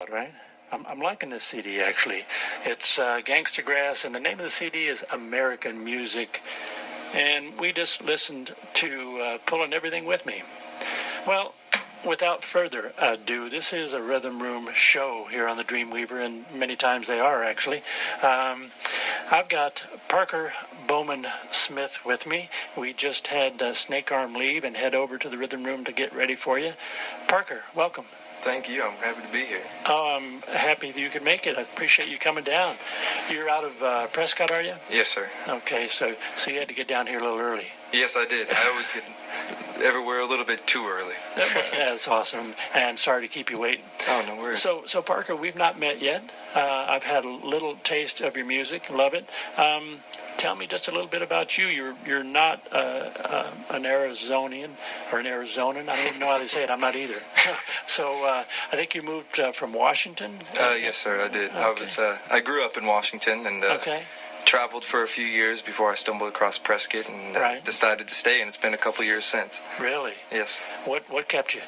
out, right? I'm liking this CD, actually. It's Gangsta Grass, and the name of the CD is American Music. And we just listened to Pulling Everything With Me. Well, without further ado, this is a Rhythm Room show here on the Dreamweaver, and many times they are, actually. I've got Parker Bowman-Smith with me. We just had Snake Arm leave and head over to the Rhythm Room to get ready for you. Parker, welcome. Thank you. I'm happy to be here. Oh, I'm happy that you could make it. I appreciate you coming down. You're out of Prescott, are you? Yes, sir. Okay, so you had to get down here a little early. Yes, I did. I always get everywhere a little bit too early. That's awesome, and sorry to keep you waiting. Oh, no worries. So Parker, we've not met yet. I've had a little taste of your music. Love it. Tell me just a little bit about you. You're not an Arizonian or an Arizonan. I don't even know how they say it. I'm not either. So I think you moved from Washington. Yes, sir. I did. Okay. I grew up in Washington and traveled for a few years before I stumbled across Prescott and decided to stay. And it's been a couple years since. Really? Yes. What kept you?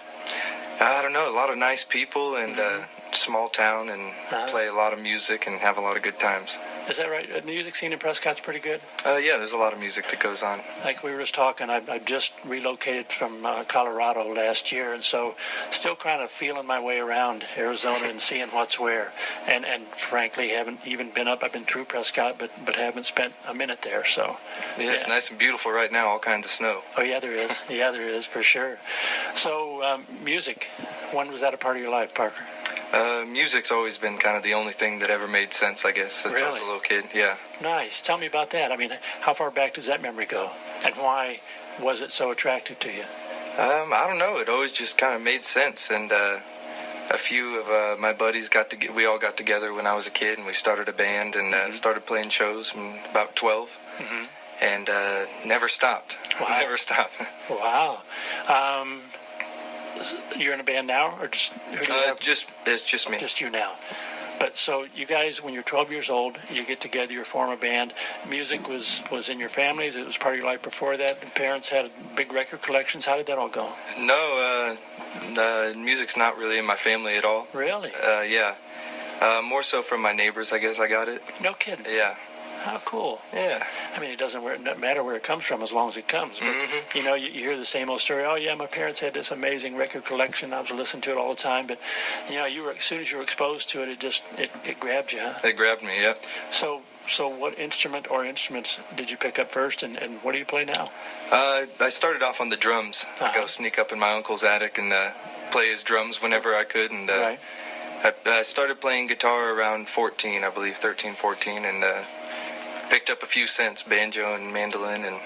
I don't know. A lot of nice people and small town and play a lot of music and have a lot of good times. Is that right? The music scene in Prescott's pretty good? Yeah, there's a lot of music that goes on. Like we were just talking, I just relocated from Colorado last year, and so still kind of feeling my way around Arizona and seeing what's where. And frankly, haven't even been up. I've been through Prescott, but haven't spent a minute there. So yeah, it's nice and beautiful right now. All kinds of snow. Oh yeah, there is. Yeah, there is for sure. So music. When was that a part of your life, Parker? Music's always been kind of the only thing that ever made sense, I guess, since I was a little kid. Yeah. Nice. Tell me about that. I mean, how far back does that memory go? And why was it so attractive to you? I don't know. It always just kind of made sense. And a few of my buddies we all got together when I was a kid, and we started a band and started playing shows from about 12. Mm-hmm. And never stopped. Wow. Never stopped. Wow. You're in a band now, or just who do you have? It's just me. Just you now. But so you guys, when you're 12 years old, you get together, you form a band. Music was in your families. It was part of your life before that. And parents had big record collections. How did that all go? No, music's not really in my family at all. Really? Yeah. More so from my neighbors, I guess I got it. No kidding. Yeah. How cool. Yeah. I mean, it doesn't matter where it comes from as long as it comes. But, you know, you hear the same old story. Oh, yeah, my parents had this amazing record collection. I was listening to it all the time. But, you know, as soon as you were exposed to it, it grabbed you, huh? It grabbed me, yeah. So what instrument or instruments did you pick up first, and what do you play now? I started off on the drums. I'd go sneak up in my uncle's attic and play his drums whenever I could. And I started playing guitar around 14, I believe, 13, 14, and picked up a few cents, banjo and mandolin, and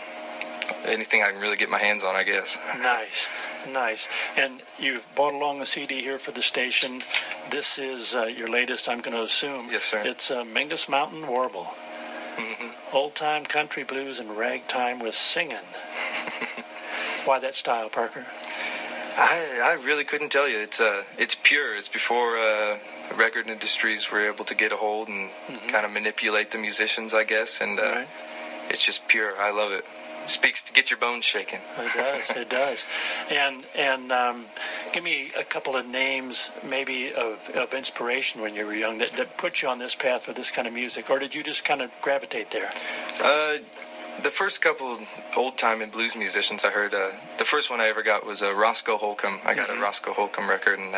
anything I can really get my hands on, I guess. Nice. And you've brought along a CD here for the station. This is your latest, I'm going to assume. Yes, sir. It's Mingus Mountain Warble. Mm-hmm. Old-time country blues and ragtime with singing. Why that style, Parker? I really couldn't tell you. It's pure. It's before record industries were able to get a hold and kind of manipulate the musicians, I guess. And it's just pure. I love it. It speaks to get your bones shaking. It does. And give me a couple of names, maybe of inspiration when you were young that put you on this path for this kind of music, or did you just kind of gravitate there? The first couple old-time and blues musicians I heard, the first one I ever got was Roscoe Holcomb. I got a Roscoe Holcomb record, and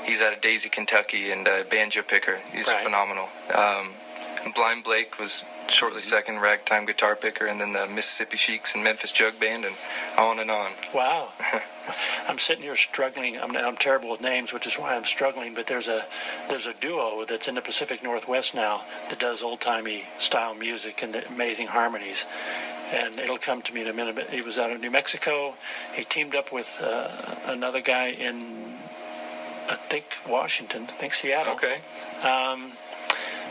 he's out of Daisy, Kentucky, and banjo picker. He's phenomenal. Blind Blake was shortly second, ragtime guitar picker, and then the Mississippi Sheiks and Memphis Jug Band, and on and on. Wow. I'm sitting here struggling. I'm terrible with names, which is why I'm struggling. But there's a duo that's in the Pacific Northwest now that does old-timey style music and amazing harmonies. And it'll come to me in a minute. But he was out of New Mexico. He teamed up with another guy in, I think, Washington. I think Seattle. Okay.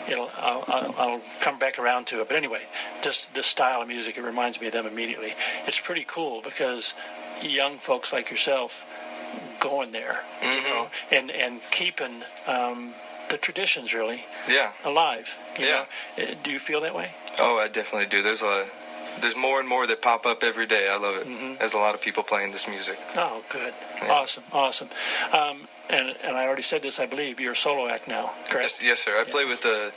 I'll come back around to it. But anyway, just this style of music, it reminds me of them immediately. It's pretty cool because young folks like yourself going there, you know, and keeping the traditions really alive. You know? Do you feel that way? Oh, I definitely do. There's there's more and more that pop up every day. I love it. There's a lot of people playing this music. Oh, good. Yeah. Awesome. And I already said this, I believe. You're a solo act now, correct? Yes, sir. I play with a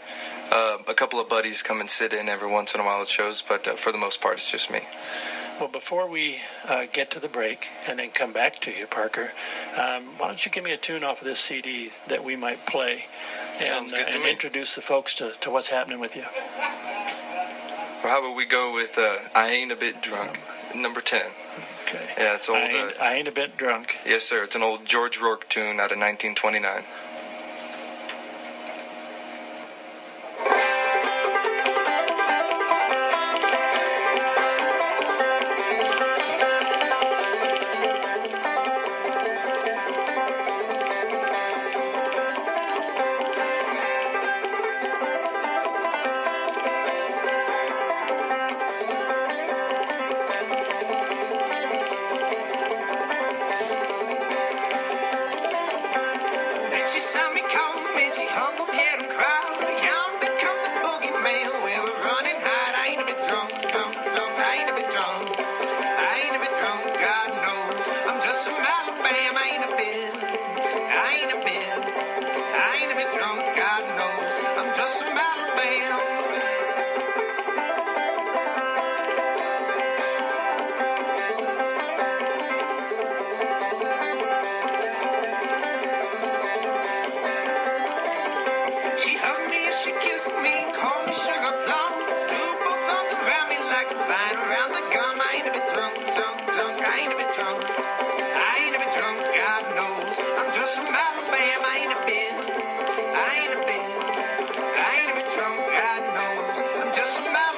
couple of buddies come and sit in every once in a while at shows, but for the most part, it's just me. Well, before we get to the break and then come back to you, Parker, why don't you give me a tune off of this CD that we might play Sounds good to and me. introduce the folks to what's happening with you? Or how about we go with I Ain't a Bit Drunk, number 10. Okay. Yeah, it's old. I ain't a bit drunk. Yes, sir. It's an old George Rourke tune out of 1929. Then she saw me come and she hung up head and cried. Yonder come the boogeyman, we were running hard. I ain't a bit drunk, I ain't a bit drunk. I ain't a bit drunk, God knows. I'm just from Alabama, I ain't a bit. I ain't a bit. I ain't a bit drunk, God knows. I'm just from Alabama. She hugged me and she kissed me, called me sugar plum. Threw both arms around me like a vine around the gum. I ain't a bit drunk, I ain't a bit drunk. I ain't a bit drunk, God knows. I'm just from Alabama, I ain't a bit. I ain't a bit. I ain't a bit drunk, God knows. I'm just from Alabama.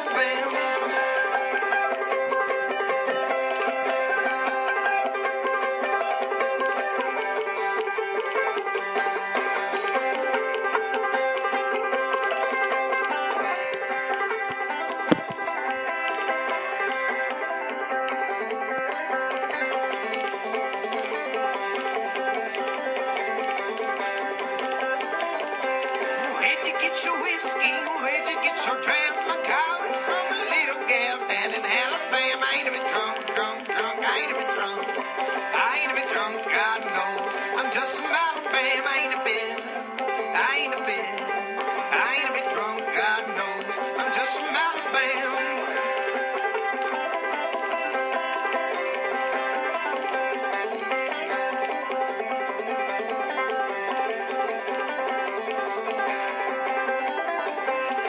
Where'd you get your whiskey? Where'd you get your dram? I got it from a little gal down in Alabama. I ain't a bit drunk, I ain't a bit drunk. I ain't a bit drunk, God knows. I'm just from Alabama, I ain't a bit. I ain't a bit. I ain't a bit drunk, God knows. I'm just from Alabama.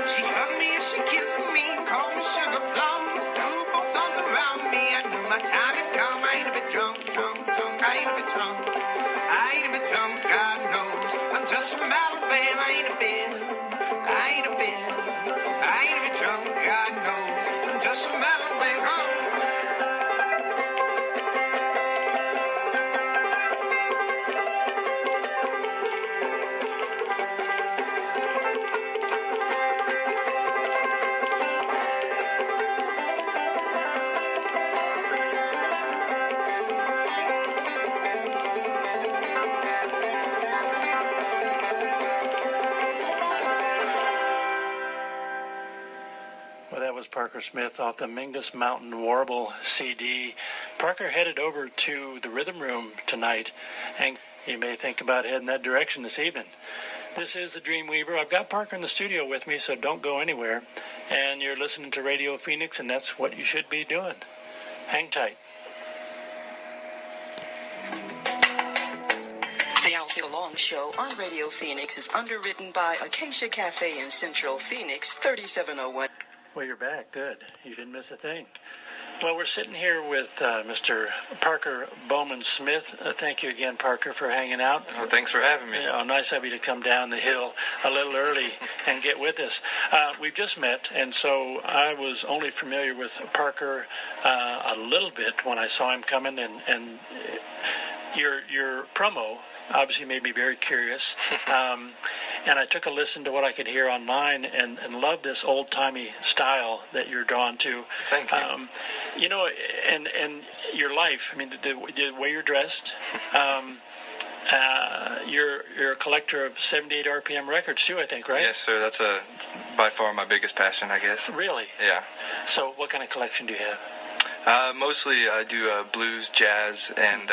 She hugged me and she kissed me and called me sugar plum. Threw both arms around me. I knew my time had come. I ain't a bit drunk, I ain't a bit drunk. I ain't a bit drunk, God knows. I'm just from Alabama, I ain't a bit. I ain't a bit. I ain't a bit drunk, God knows. I'm just from Alabama. Well, that was Parker Smith off the Mingus Mountain Warble CD. Parker headed over to the Rhythm Room tonight, and you may think about heading that direction this evening. This is the Dreamweaver. I've got Parker in the studio with me, so don't go anywhere. And you're listening to Radio Phoenix, and that's what you should be doing. Hang tight. The I'll Get Along show on Radio Phoenix is underwritten by Acacia Cafe in Central Phoenix, 3701. Well, you're back. Good. You didn't miss a thing. Well, we're sitting here with Mr. Parker Bowman-Smith. Thank you again, Parker, for hanging out. Oh, thanks for having me. Nice of you to come down the hill a little early and get with us. We've just met, and so I was only familiar with Parker a little bit when I saw him coming, and your promo obviously made me very curious. And I took a listen to what I could hear online and love this old-timey style that you're drawn to. Thank you. And your life, I mean, the way you're dressed, you're a collector of 78 RPM records too, I think, right? Yes, sir. That's by far my biggest passion, I guess. Really? Yeah. So what kind of collection do you have? Mostly I do blues, jazz, and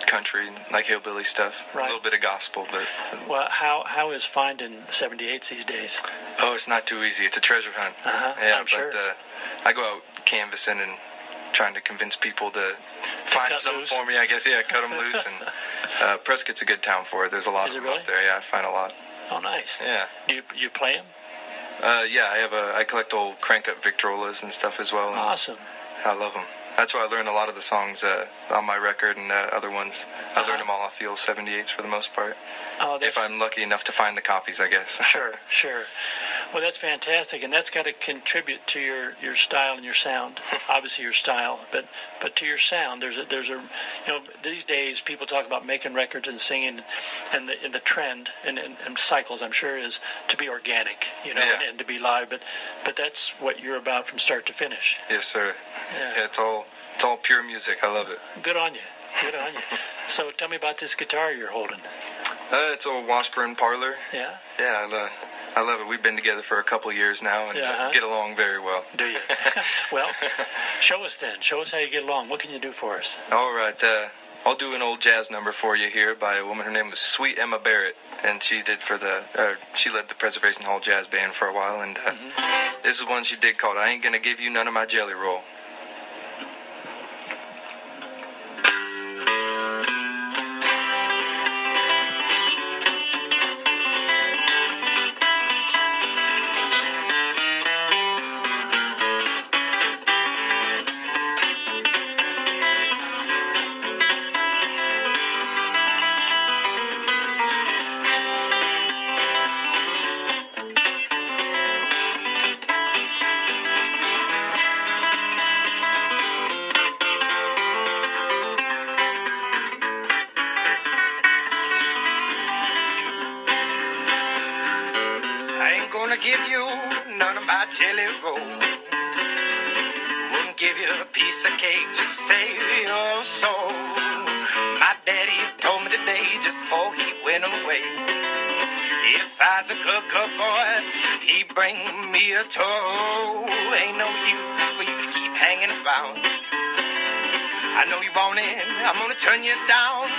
country, like hillbilly stuff. Right. A little bit of gospel, but... Well, how is finding 78s these days? Oh, it's not too easy. It's a treasure hunt. I'm sure. But I go out canvassing and trying to convince people to find something for me, I guess. Yeah, cut them loose. And Prescott's a good town for it. There's a lot of them really? up there. Yeah, I find a lot. Oh, nice. Yeah. Do you play them? Yeah, I collect old crank-up Victrolas and stuff as well. And Awesome. I love them. That's why I learned a lot of the songs on my record and other ones. I learned them all off the old 78s for the most part. Oh, if I'm lucky enough to find the copies, I guess. Sure. Well, that's fantastic, and that's got to contribute to your style and your sound. Obviously, your style, but to your sound. There's a these days people talk about making records and singing, and the trend and cycles, I'm sure, is to be organic, and to be live. But that's what you're about from start to finish. Yes, sir. Yeah. It's all pure music. I love it. Good on you. So tell me about this guitar you're holding. It's a Washburn Parlor. Yeah. Yeah, I love it. We've been together for a couple years now and get along very well. Do you? Well, show us then. Show us how you get along. What can you do for us? All right. I'll do an old jazz number for you here by a woman. Her name was Sweet Emma Barrett, and she led the Preservation Hall Jazz Band for a while. And this is one she did called "I Ain't Gonna Give You None of My Jelly Roll." Give you none of my jelly roll. Wouldn't give you a piece of cake to save your soul. My daddy told me today just before he went away, if I was a good boy, he'd bring me a toll. Ain't no use for you to keep hanging around. I know you want it, I'm gonna turn you down.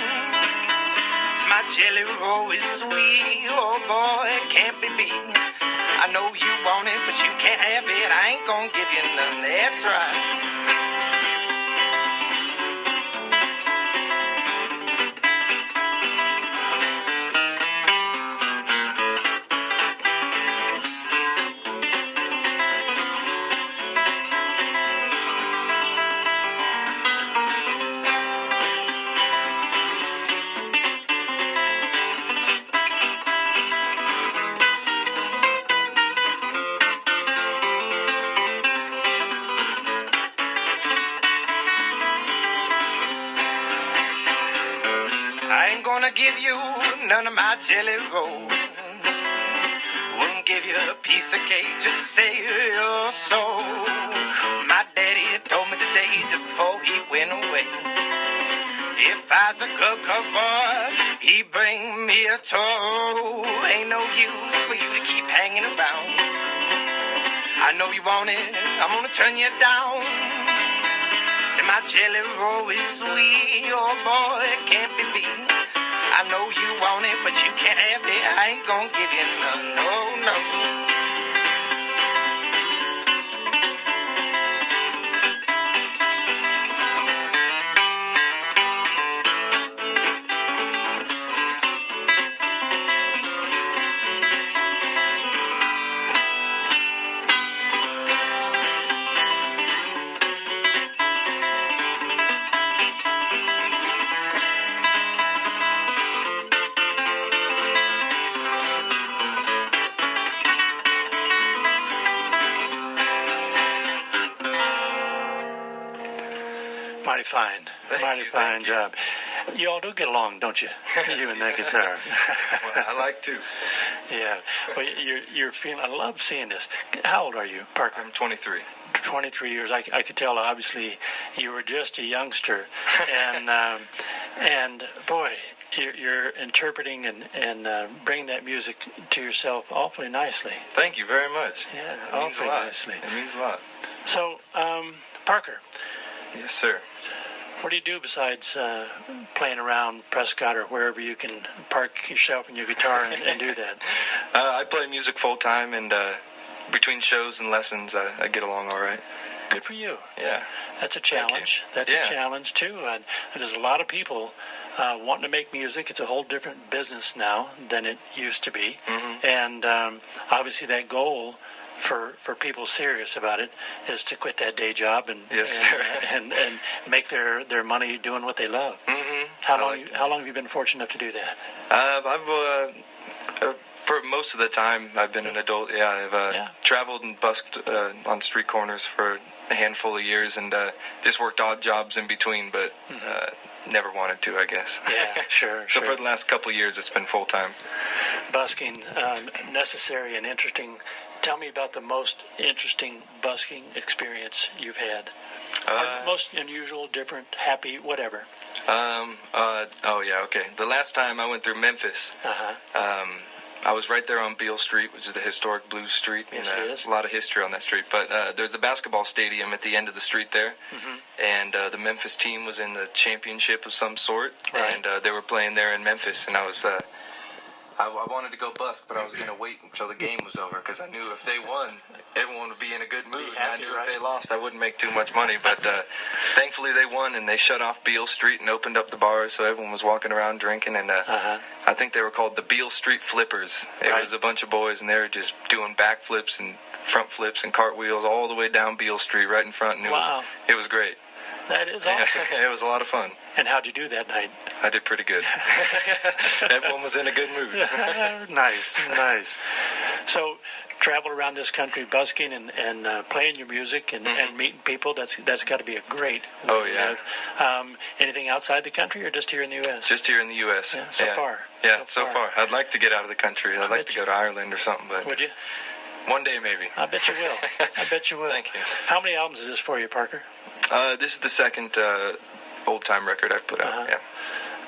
So my jelly roll is sweet, oh boy, it can't be beat. I know you want it, but you can't have it. I ain't gonna give you none, that's right. Give you none of my jelly roll. Wouldn't give you a piece of cake just to save your soul. My daddy told me today just before he went away, if I was a good boy, he'd bring me a toll. Ain't no use for you to keep hanging around. I know you want it, I'm gonna turn you down. Say my jelly roll is sweet, oh boy, it can't be beat. I know you want it, but you can't have it. I ain't gonna give you none, no. Mighty fine job. You all do get along, don't you? You and that guitar. Well, I like to. Yeah. Well, you're feeling. I love seeing this. How old are you, Parker? I'm 23. 23 years. I could tell. Obviously, you were just a youngster, and boy, you're interpreting and bringing that music to yourself awfully nicely. Thank you very much. Yeah, it means a awfully lot. nicely. It means a lot. So, Parker, Yes, sir. what do you do besides playing around Prescott or wherever you can park yourself and your guitar and do that? I play music full time, and between shows and lessons, I get along all right. Good for you. Yeah. That's a challenge. That's Yeah. a challenge, too. And there's a lot of people wanting to make music. It's a whole different business now than it used to be. Mm-hmm. And obviously that goal for people serious about it is to quit that day job and Yes, sir. and make their money doing what they love. Mm-hmm. How long have you been fortunate enough to do that? I've for most of the time I've been an adult. Yeah, I've traveled and busked on street corners for a handful of years, and just worked odd jobs in between, but never wanted to, I guess. Yeah, sure. So for the last couple of years, it's been full time. Busking, necessary and interesting. Tell me about the most interesting busking experience you've had. Or most unusual, different, happy, whatever. Oh yeah, okay. The last time I went through Memphis, I was right there on Beale Street, which is the historic Blues Street. Yes, and, it is. A lot of history on that street. But there's a basketball stadium at the end of the street there, and the Memphis team was in the championship of some sort, Right. and they were playing there in Memphis, and I was. I wanted to go busk, but I was going to wait until the game was over because I knew if they won, everyone would be in a good mood. happy, and I knew right? if they lost, I wouldn't make too much money. But thankfully they won, and they shut off Beale Street and opened up the bars, so everyone was walking around drinking. And I think they were called the Beale Street Flippers. It Right. was a bunch of boys, and they were just doing backflips and front flips and cartwheels all the way down Beale Street right in front. And Wow. it was great. That is awesome. It was a lot of fun. And how'd you do that night? I did pretty good. Everyone was in a good mood. Nice. So, travel around this country busking and playing your music and meeting people. That's got to be a great way Oh, to yeah. live. Anything outside the country or just here in the U.S.? Just here in the U.S. Yeah, so far. Yeah, So so far. I'd like to get out of the country. I'd like bet to you- go to Ireland or something, but Would you? one day maybe. I bet you will. I bet you will. Thank you. How many albums is this for you, Parker? This is the second old-time record I've put out, yeah.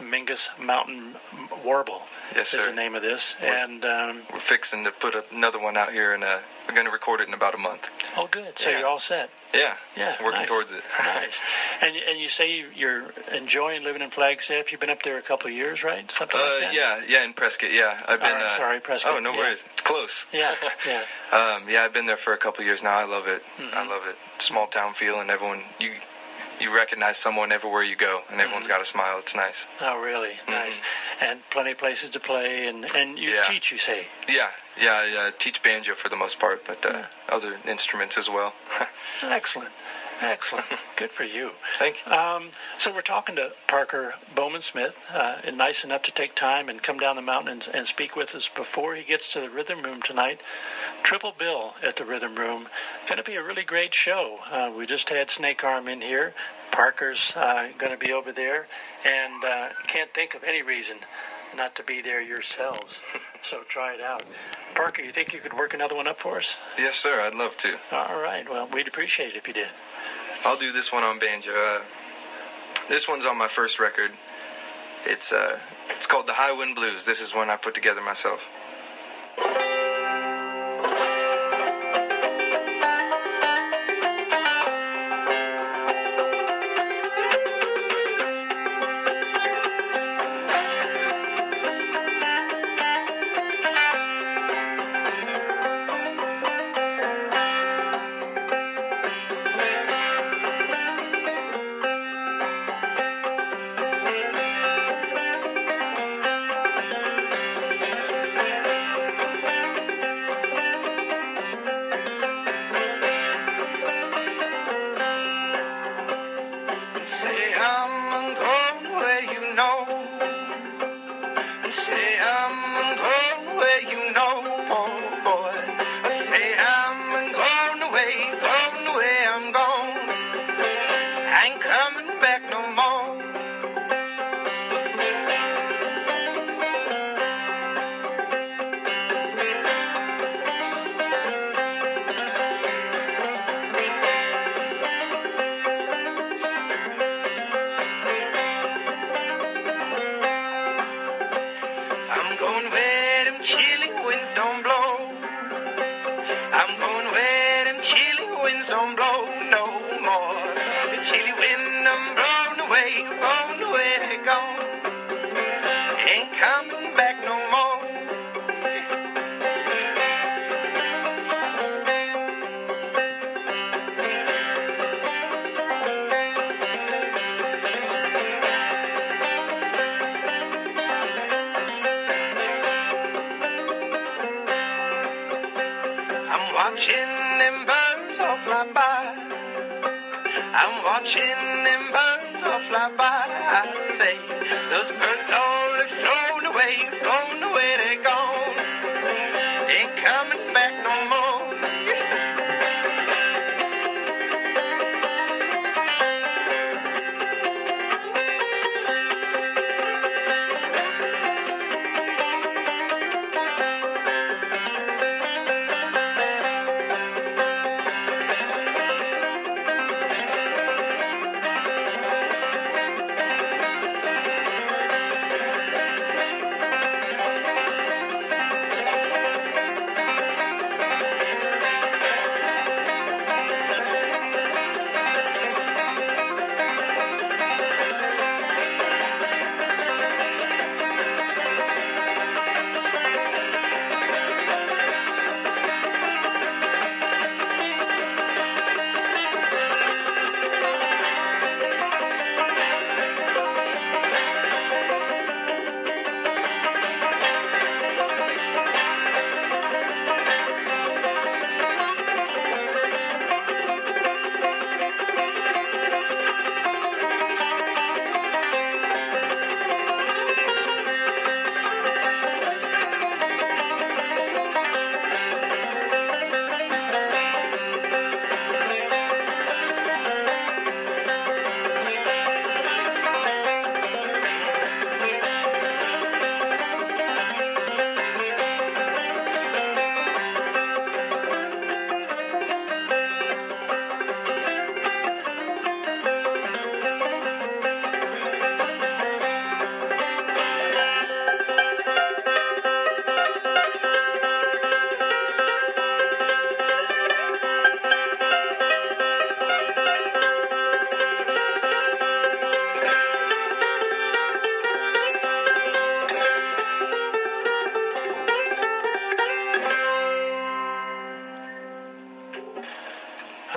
Mingus Mountain Warble Yes, is sir. the name of this. And, We're fixing to put another one out here, and we're going to record it in about a month. oh, good. So Yeah. you're all set. Yeah, Yeah, working nice. towards it. Nice. And you say you're enjoying living in Flagstaff. You've been up there a couple of years, right? Something like that? yeah, in Prescott, yeah. I've been. Sorry, Prescott. Oh, no Yeah. worries. It's close. Yeah, yeah. Yeah, I've been there for a couple of years now. I love it. I love it. Small town feel, and everyone you recognize someone everywhere you go, and everyone's got a smile. It's nice. Oh, really? Nice. And plenty of places to play, and you Yeah. teach, you say. Yeah, I teach banjo for the most part, but other instruments as well. Excellent. Good for you. Thank you. So we're talking to Parker Bowman-Smith, and nice enough to take time and come down the mountain and speak with us before he gets to the Rhythm Room tonight. Triple bill at the Rhythm Room. Going to be a really great show. We just had Snake Arm in here. Parker's going to be over there, and can't think of any reason not to be there yourselves. So try it out. Parker, you think you could work another one up for us? Yes, sir. I'd love to. All right. Well, we'd appreciate it if you did. I'll do this one on banjo. This one's on my first record. It's called the High Wind Blues. This is one I put together myself. Say I'm going where you know. Say I'm going where you know, oh boy. Say I'm going away I'm gone. I ain't coming back no more. I'm going where them chilly winds don't blow. I'm going where them chilly winds don't blow no more. The chilly wind I'm blown away they gone. Ain't coming back no more. I'm watching them birds all fly by. I'm watching them birds all fly by. I say, those birds all have flown away, they're gone. Ain't coming back no more.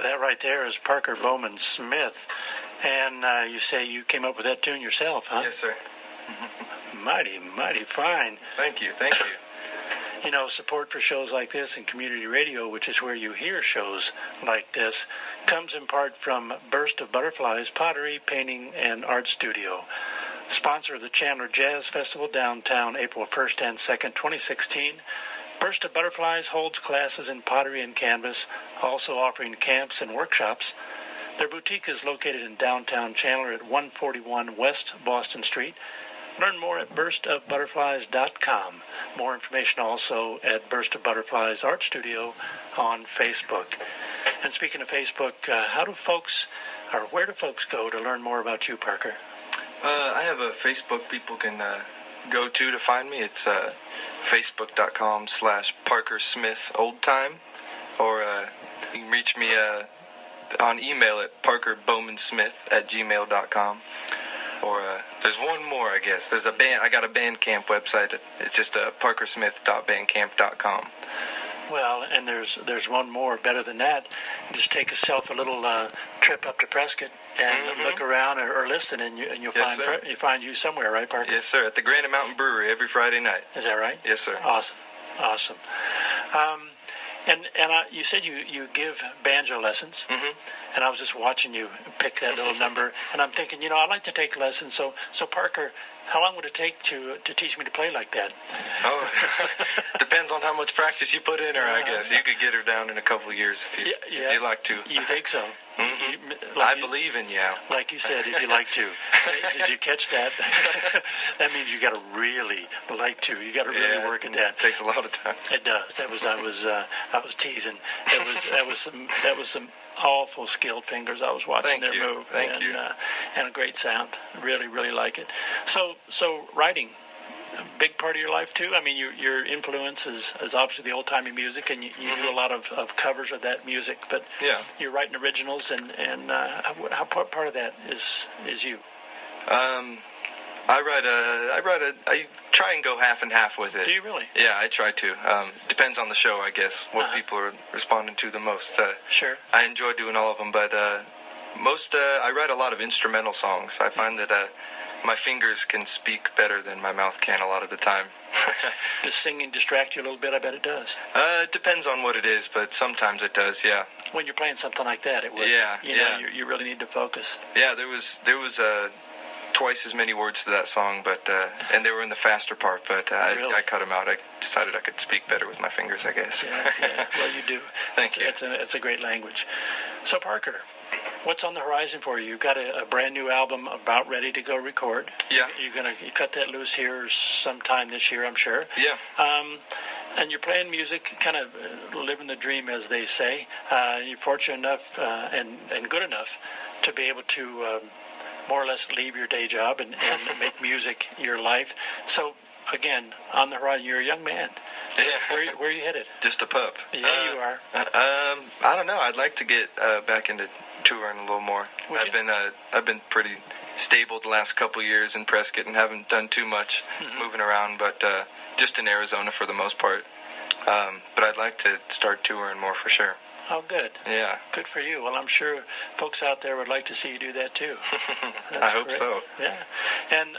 That right there is Parker Bowman Smith. And you say you came up with that tune yourself, huh? Yes, sir. Mighty, mighty fine. Thank you. You know, support for shows like this and community radio, which is where you hear shows like this, comes in part from Burst of Butterflies Pottery, Painting, and Art Studio. Sponsor of the Chandler Jazz Festival downtown April 1st and 2nd, 2016. Burst of Butterflies holds classes in pottery and canvas, also offering camps and workshops. Their boutique is located in downtown Chandler at 141 West Boston Street. Learn more at burstofbutterflies.com. More information also at Burst of Butterflies Art Studio on Facebook. And speaking of Facebook, where do folks go to learn more about you, Parker? I have a Facebook people can go to find me. It's facebook.com/ParkerSmithOldTime. Or you can reach me on email at parkerbowmansmith@gmail.com. Or there's one more, I guess. There's a band. I got a Bandcamp website. It's just parkersmith.bandcamp.com. Well, and there's one more better than that. Just take yourself a little trip up to Prescott and look around or listen, and you'll find you somewhere, right, Parker? Yes, sir. At the Granite Mountain Brewery every Friday night. Is that right? Yes, sir. Awesome. And you said you give banjo lessons, and I was just watching you pick that little number, and I'm thinking, I'd like to take lessons. So Parker, how long would it take to teach me to play like that? Oh, depends on how much practice you put in her, I guess. You could get her down in a couple of years if you'd like to. You think so? I believe in you. Like you said, if you like to. Did you catch that? That means you got to really like to. You got to really work at that. It takes a lot of time. It does. I was teasing. That was some awful skilled fingers. I was watching their move. Thank you. And a great sound. Really, really like it. So writing. a big part of your life too? I mean, your influence is obviously the old-timey music, and you do a lot of covers of that music, but you're writing originals, and how part of that is you? I try and go half and half with it. Do you really? Yeah, I try to. Depends on the show, I guess, what people are responding to the most. Sure. I enjoy doing all of them, but I write a lot of instrumental songs. I find that my fingers can speak better than my mouth can a lot of the time. Does singing distract you a little bit? I bet it does. It depends on what it is, but sometimes it does, yeah. When you're playing something like that, it would. Yeah, You really need to focus. Yeah, there was twice as many words to that song, but and they were in the faster part, but Really? I cut them out. I decided I could speak better with my fingers, I guess. Yeah. Well, you do. Thank you. It's a great language. So, Parker, what's on the horizon for you? You've got a brand new album about ready to go record. Yeah. You cut that loose here sometime this year, I'm sure. Yeah. And you're playing music, kind of living the dream, as they say. You're fortunate enough and good enough to be able to more or less leave your day job and make music your life. So, again, on the horizon, you're a young man. Yeah. Where are you headed? Just a pup. Yeah, you are. I don't know. I'd like to get back into touring a little more. I've been pretty stable the last couple years in Prescott and haven't done too much moving around, but just in Arizona for the most part. But I'd like to start touring more for sure. Oh, good. Yeah. Good for you. Well, I'm sure folks out there would like to see you do that too. I hope so. Yeah. And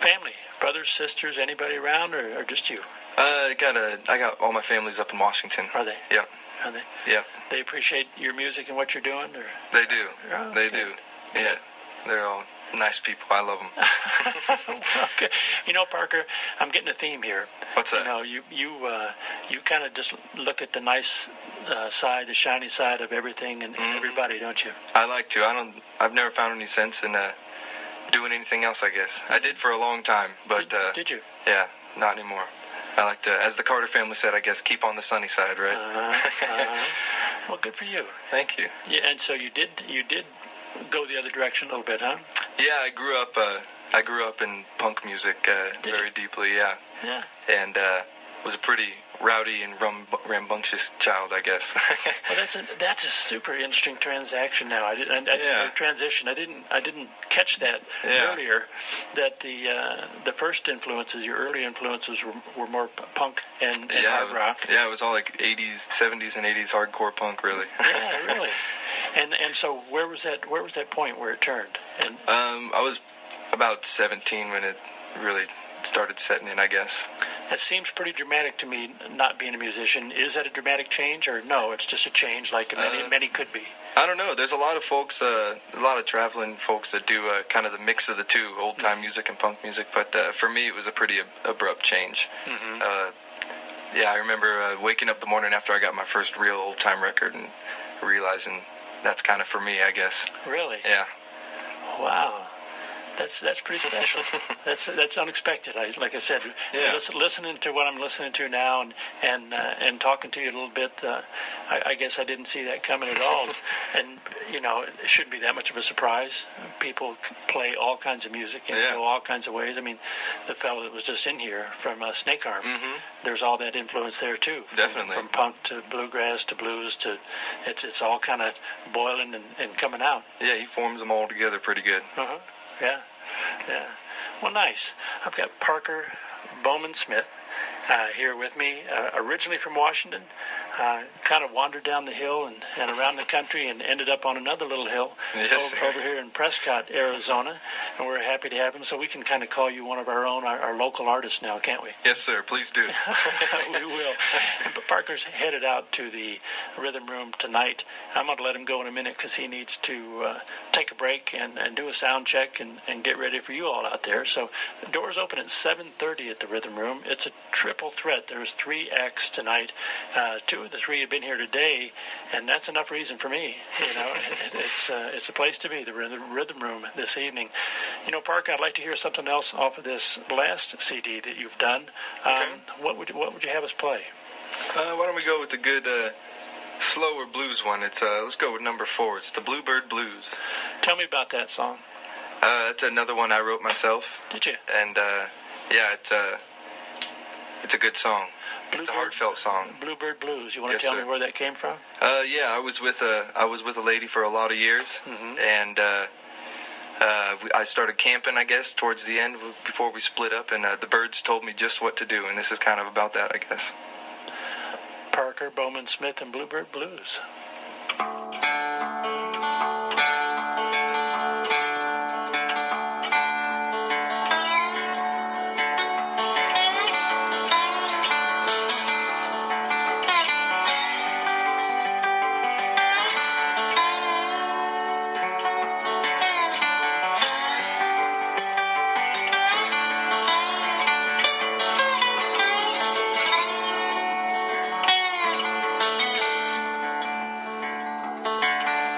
family, brothers, sisters, anybody around, or just you? I got all my families up in Washington. Are they? Yeah. Are they? Yeah. They appreciate your music and what you're doing, or? They do. Oh, they okay. do. Yeah. They're all nice people. I love them. Okay. You know, Parker, I'm getting a theme here. What's that? You know, you kind of just look at the nice side, the shiny side of everything and everybody, don't you? I like to. I've never found any sense in doing anything else, I guess. I did for a long time, but Did you? Yeah, not anymore. I like to, as the Carter family said, I guess, keep on the sunny side, right? Well, good for you. Thank you. Yeah, and so you did go the other direction a little bit, huh? Yeah, I grew up in punk music very deeply, yeah. Yeah. And was a pretty rowdy and rambunctious child, I guess. Well, that's a super interesting transaction. Now, transition. I didn't catch that earlier. That the first influences, your early influences, were more punk and hard rock. Yeah, it was all like 80s, 70s, and 80s hardcore punk, really. Yeah, really. And so where was that point where it turned? And I was about 17 when it really started setting in, I guess. That seems pretty dramatic to me, not being a musician. Is that a dramatic change, or no, it's just a change like many could be? I don't know. There's a lot of folks, a lot of traveling folks that do kind of the mix of the two, old-time music and punk music, but for me it was a pretty abrupt change. Yeah, I remember waking up the morning after I got my first real old-time record and realizing that's kind of for me, I guess. Really? Yeah. Wow. That's pretty special. That's unexpected. Like I said, listening to what I'm listening to now and talking to you a little bit, I guess I didn't see that coming at all. And you know, it shouldn't be that much of a surprise. People play all kinds of music and go all kinds of ways. I mean, the fellow that was just in here from Snake Arm, there's all that influence there too. Definitely. From punk to bluegrass to blues to it's all kind of boiling and coming out. Yeah, he forms them all together pretty good. Yeah. Well, nice. I've got Parker Bowmansmith here with me, originally from Washington. Kind of wandered down the hill and around the country and ended up on another little hill over here in Prescott, Arizona. And we're happy to have him, so we can kind of call you one of our own, our local artists now, can't we? Yes, sir. Please do. We will. But Parker's headed out to the Rhythm Room tonight. I'm going to let him go in a minute because he needs to take a break and do a sound check and get ready for you all out there. So the doors open at 7:30 at the Rhythm Room. It's a triple threat. There's 3 acts tonight. 2 of the 3 have been here today, and that's enough reason for me. You know, it's a place to be, the Rhythm Room this evening. You know, Parker, I'd like to hear something else off of this last CD that you've done. Okay. What would you have us play? Why don't we go with the good slower blues one? It's let's go with number 4. It's the Bluebird Blues. Tell me about that song. It's another one I wrote myself. Did you? And Yeah, it's a good song. It's a heartfelt song. Bluebird Blues. You want to Yes, tell sir. me where that came from? Yeah, I was with a lady for a lot of years, and I started camping, I guess, towards the end before we split up, and the birds told me just what to do, and this is kind of about that, I guess. Parker Bowman Smith and Bluebird Blues.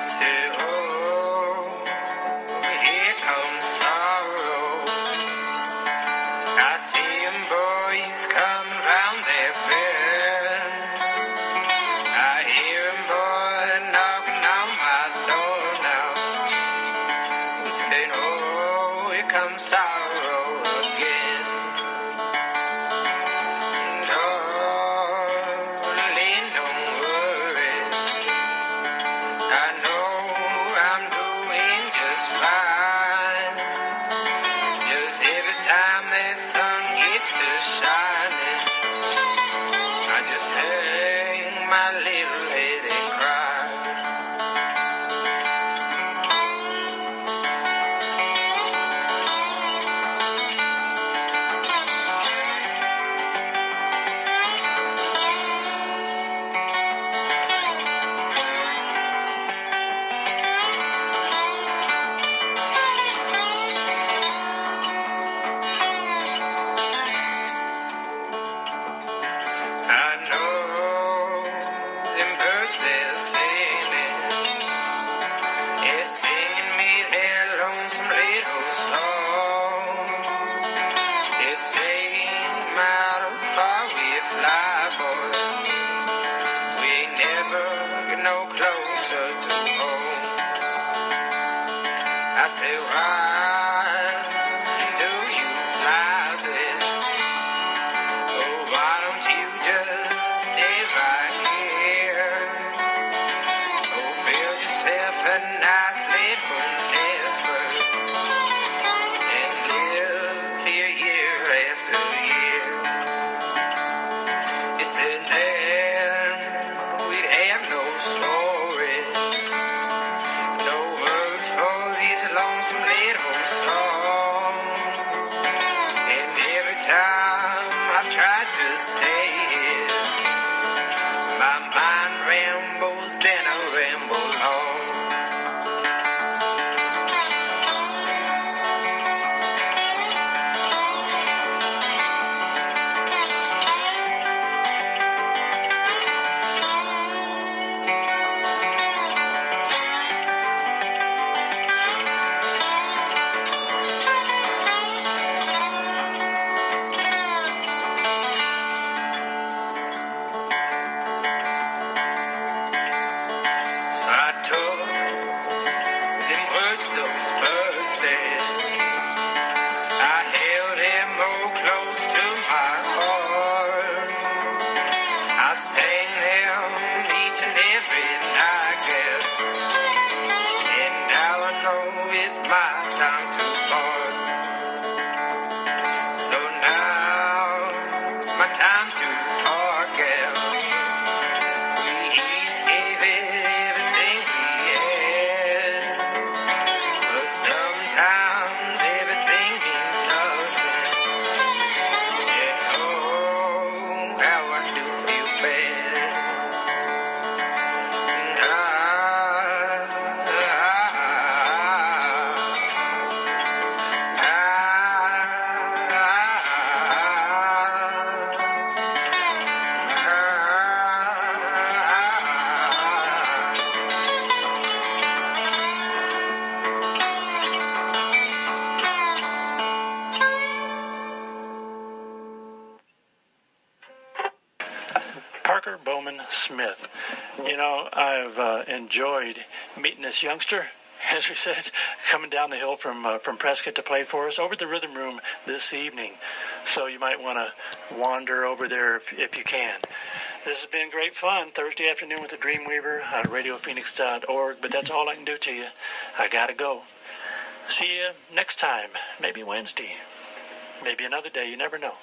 Say, oh, here comes sorrow. I see 'em boys come round their bend. I hear 'em boy knocking on my door now. Saying, oh, here comes sorrow again. Darling, don't worry. I know I'm doing just fine. Just every time the sun gets to shining, I just hang my little head and cry. I know them birds they're singing. They're singing me their lonesome little song. They're saying, "How far we fly, boy, we never get no closer to home." I say, why do you fly there? Oh, why don't you just stay right here? Oh, build yourself a nice little nest, bird, and live here year after year. You said then we'd have no story, no words for these lonesome little songs. And every time I've tried to stay here, my mind rambles, then I ramble on. So I took them words those birds said. I held them oh close to my heart. I sang them each and every night, girl. And now I know it's my time to part. So now it's my time to part, girl. We each gave it everything we had. But sometimes everything means nothing. And oh, how I do feel bad. Parker Bowman Smith. You know, I've enjoyed meeting this youngster, as we said, coming down the hill from Prescott to play for us over at the Rhythm Room this evening. So you might want to wander over there if you can. This has been great fun. Thursday afternoon with the Dreamweaver on RadioPhoenix.org, but that's all I can do to you. I gotta go. See you next time. Maybe Wednesday. Maybe another day. You never know.